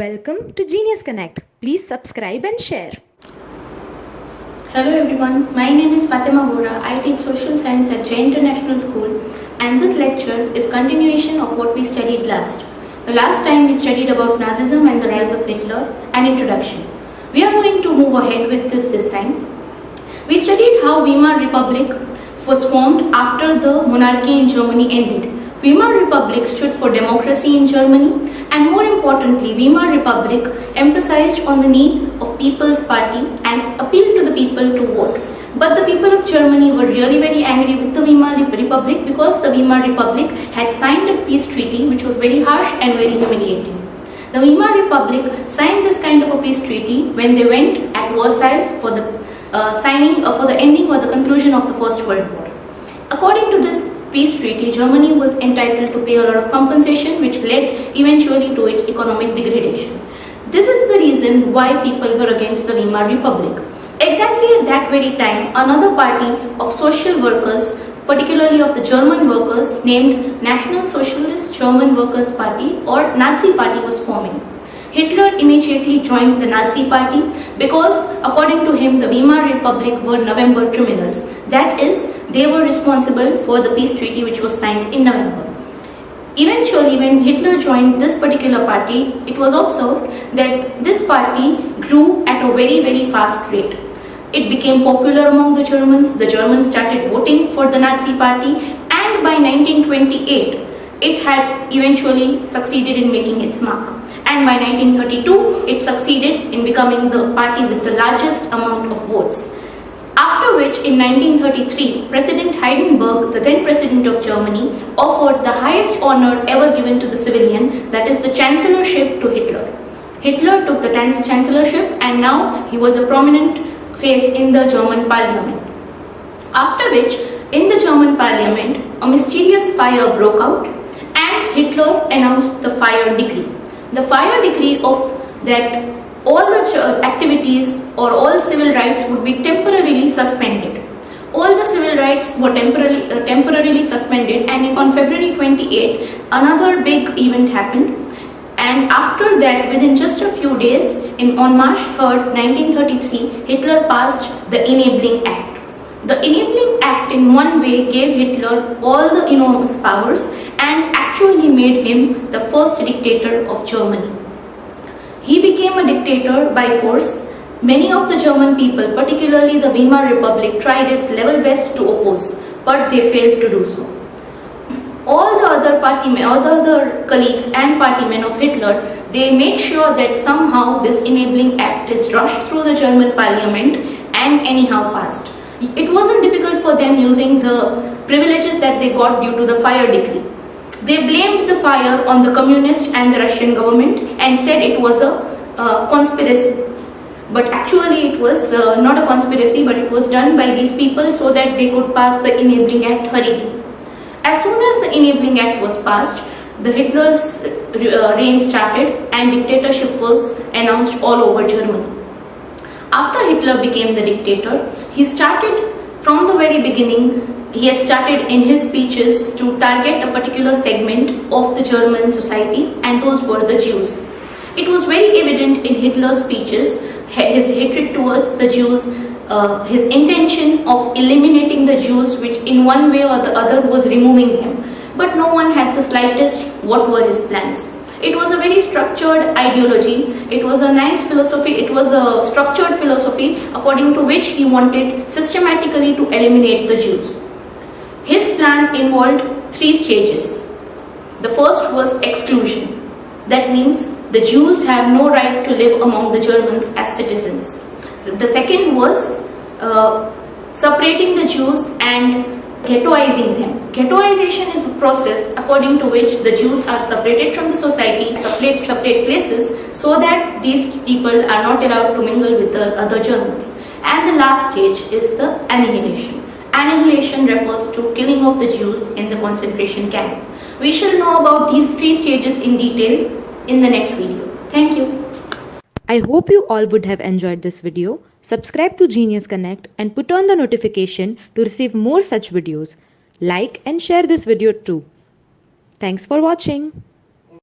Welcome to Genius Connect. Please subscribe and share. Hello everyone, my name is Fatima Bora. I teach social science at Jay International School, and this lecture is continuation of what we studied last. The last time we studied about Nazism and the rise of Hitler, an introduction. We are going to move ahead with this time. We studied how Weimar Republic was formed after the monarchy in Germany ended. Weimar Republic stood for democracy in Germany, and more importantly, Weimar Republic emphasized on the need of People's Party and appealed to the people to vote. But the people of Germany were really very angry with the Weimar Republic because the Weimar Republic had signed a peace treaty which was very harsh and very humiliating. The Weimar Republic signed this kind of a peace treaty when they went at Versailles for the for the ending or the conclusion of the First World War. According to this peace treaty, Germany was entitled to pay a lot of compensation, which led eventually to its economic degradation. This is the reason why people were against the Weimar Republic. Exactly at that very time, another party of social workers, particularly of the German workers, named National Socialist German Workers' Party or Nazi Party, was forming. Hitler immediately joined the Nazi Party because, according to him, the Weimar Republic were November criminals. That is, they were responsible for the peace treaty which was signed in November. Eventually, when Hitler joined this particular party, it was observed that this party grew at a very fast rate. It became popular among the Germans started voting for the Nazi Party, and by 1928, it had eventually succeeded in making its mark. And by 1932, it succeeded in becoming the party with the largest amount of votes. After which, in 1933, President Hindenburg, the then president of Germany, offered the highest honor ever given to the civilian, that is the chancellorship, to Hitler. Hitler took the chancellorship, and now he was a prominent face in the German parliament. After which, in the German parliament, a mysterious fire broke out, and Hitler announced the fire decree. The fire decree of that all the activities or all civil rights would be temporarily suspended. All the civil rights were temporarily suspended, and on February 28, another big event happened. And after that, within just a few days, on March 3rd, 1933, Hitler passed the Enabling Act. The Enabling Act in one way gave Hitler all the enormous powers and actually made him the first dictator of Germany. He became a dictator by force. Many of the German people, particularly the Weimar Republic, tried its level best to oppose, but they failed to do so. All the other colleagues and partymen of Hitler, they made sure that somehow this Enabling Act is rushed through the German parliament and anyhow passed. It wasn't difficult for them using the privileges that they got due to the fire decree. They blamed the fire on the communist and the Russian government and said it was a conspiracy. But actually it was not a conspiracy, but it was done by these people so that they could pass the Enabling Act hurriedly. As soon as the Enabling Act was passed, the Hitler's reign started and dictatorship was announced all over Germany. After Hitler became the dictator, he started from the very beginning. He had started in his speeches to target a particular segment of the German society, and those were the Jews. It was very evident in Hitler's speeches, his hatred towards the Jews, his intention of eliminating the Jews, which in one way or the other was removing them. But no one had the slightest what were his plans. It was a very structured ideology. It was a nice philosophy. It was a structured philosophy according to which he wanted systematically to eliminate the Jews. His plan involved 3 stages. The first was exclusion. That means the Jews have no right to live among the Germans as citizens. So the second was separating the Jews and ghettoizing them. Ghettoization is a process according to which the Jews are separated from the society, separate places, so that these people are not allowed to mingle with the other Germans. And the last stage is the annihilation. Annihilation refers to killing of the Jews in the concentration camp. We shall know about these 3 stages in detail in the next video. Thank you. I hope you all would have enjoyed this video. Subscribe to Genius Connect and put on the notification to receive more such videos. Like and share this video too. Thanks for watching.